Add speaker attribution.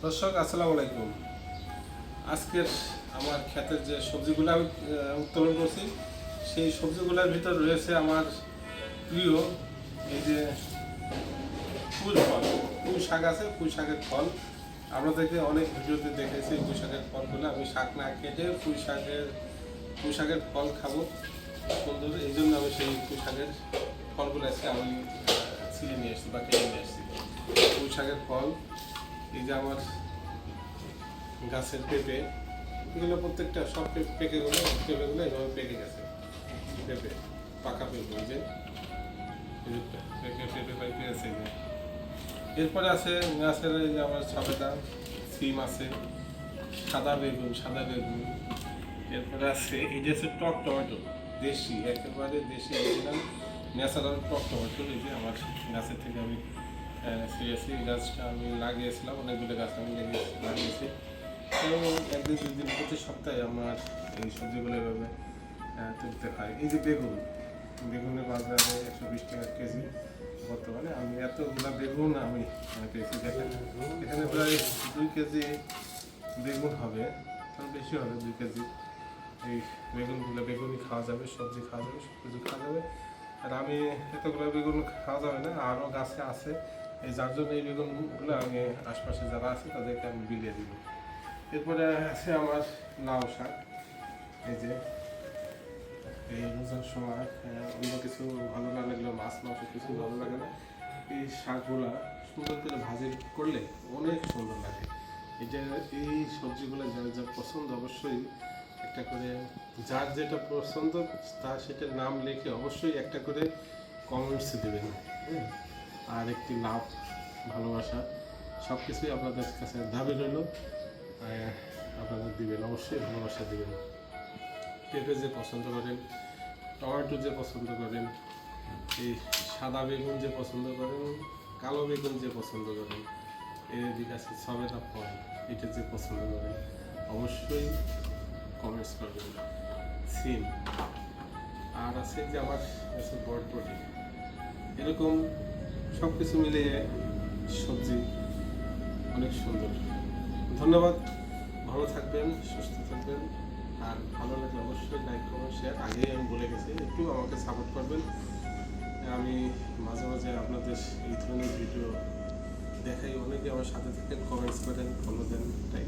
Speaker 1: দর্শক আসসালামু আলাইকুম। আজকের আমার ক্ষেতের যে সবজিগুলো আমি উত্তোলন করছি সেই সবজিগুলোর ভিতর রয়েছে আমার প্রিয় এই যে পুঁই ফল। পুঁই শাক আছে, পুঁই শাকের ফল আপনাদেরকে অনেক ভিডিওতে দেখেছি। পুঁই শাকের ফলগুলো আমি শাক না কেটে পুঁই শাকের ফল খাবো সুন্দর, এই জন্য আমি সেই পুঁই শাকের ফলগুলো আজকে আমি ছিঁড়ে নিয়ে এসেছি বা কেটে নিয়ে এসেছি। পুঁই শাকের ফল, এই যে আমার গাছের পেঁপে, এগুলো প্রত্যেকটা সব পেঁপেগুলো এভাবে পেকে গেছে। পেঁপে পাকা পেঁপে, এই যে পেঁপে পাইপে আছে। এরপরে আছে গাছের এই যে আমার সবেদা, সিম আছে, সাদা বেগুন। এরপরে আছে এই যে আছে টক টমেটো, দেশি, একেবারে দেশি অরিজিনাল ন্যাচারাল টক টমেটো। এই যে আমার গাছের থেকে আমি ছিঁড়েছি। এই গাছটা আমি লাগিয়েছিলাম, অনেকগুলো গাছ আমি লাগিয়েছি। এবং একদিন দুদিন প্রতি সপ্তাহে আমার এই সবজিগুলো এভাবে তুলতে হয়। এই যে বেগুনের বাজারে 120 টাকা কেজি বর্তমানে। আমি এতগুলো বেগুন আমি পেয়েছি। দেখেন এখানে প্রায় 2 কেজি বেগুন হবে, তার বেশি হবে 2 কেজি। এই বেগুনই খাওয়া যাবে, সবজি খাওয়া যাবে, সব কিছু খাওয়া যাবে। আর আমি এতগুলো বেগুন খাওয়া যাবে না, আরও গাছে আছে, এই যার জন্য এই বেগুনগুলো আমি আশপাশে যারা আছে তাদেরকে আমি বিলিয়ে দিব। এরপরে আছে আমার লাউ শাক। এই যে এই রোজার সময় অন্য কিছু ভালো না লাগলেও মাছ মাংস কিছু ভালো লাগে না, এই শাকগুলা সুন্দর করে ভাজি করলে অনেক সুন্দর লাগে। এই সবজিগুলো যার যার পছন্দ অবশ্যই একটা করে, যার যেটা পছন্দ তার সেটার নাম লিখে অবশ্যই একটা করে কমেন্টস দেবেন। আর একটি লাভ, ভালোবাসা, সব কিছুই আপনাদের কাছে দাবি রইল। আপনারা দিবেন, অবশ্যই ভালোবাসা দিবেন। পেঁপে যে পছন্দ করেন, টমেটো যে পছন্দ করেন, এই সাদা বেগুন যে পছন্দ করেন, কালো বেগুন যে পছন্দ করেন, এদিকে আছে সবেদা ফল, এটা যে পছন্দ করেন অবশ্যই কমেন্টস করবেন। সিম, আর আছে যে আমার আছে বরবটি। এরকম সব কিছু মিলিয়ে সবজি অনেক সুন্দর। ধন্যবাদ, ভালো থাকবেন, সুস্থ থাকবেন। আর ভালো লাগলে অবশ্যই লাইক কমেন্ট শেয়ার, আগেই আমি বলে গেছি, একটু আমাকে সাপোর্ট করবেন। আমি মাঝে মাঝে আপনাদের এই ধরনের ভিডিও দেখাই, অনেকে আমার সাথে থাকেন, কমেন্টস করেন, ফলো দেন, তাই